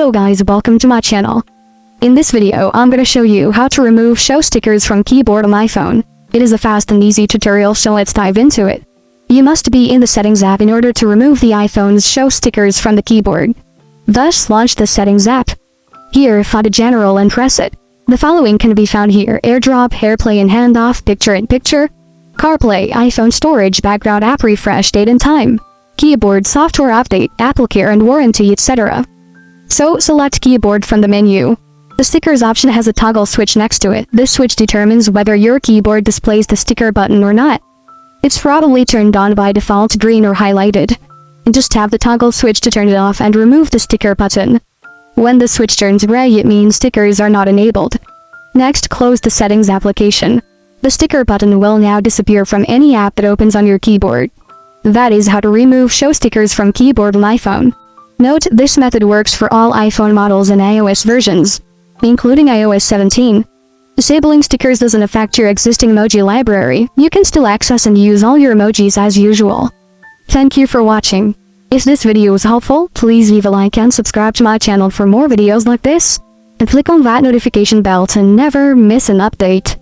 Hello guys, welcome to my channel. In this video, I'm gonna show you how to remove show stickers from keyboard on iPhone. It is a fast and easy tutorial, so let's dive into it. You must be in the Settings app in order to remove the iPhone's show stickers from the keyboard. Thus, launch the Settings app. Here, find General and press it. The following can be found here: AirDrop, AirPlay and Handoff, Picture-in-Picture, CarPlay, iPhone Storage, Background App Refresh, Date and Time, Keyboard, Software Update, AppleCare and Warranty, etc. So, select Keyboard from the menu. The Stickers option has a toggle switch next to it. This switch determines whether your keyboard displays the sticker button or not. It's probably turned on by default green or highlighted. Just tap the toggle switch to turn it off and remove the sticker button. When the switch turns gray, it means stickers are not enabled. Next, close the Settings application. The sticker button will now disappear from any app that opens on your keyboard. That is how to remove show stickers from keyboard on iPhone. Note, this method works for all iPhone models and iOS versions, including iOS 17. Disabling stickers doesn't affect your existing emoji library. You can still access and use all your emojis as usual. Thank you for watching. If this video was helpful, please leave a like and subscribe to my channel for more videos like this, and click on that notification bell to never miss an update.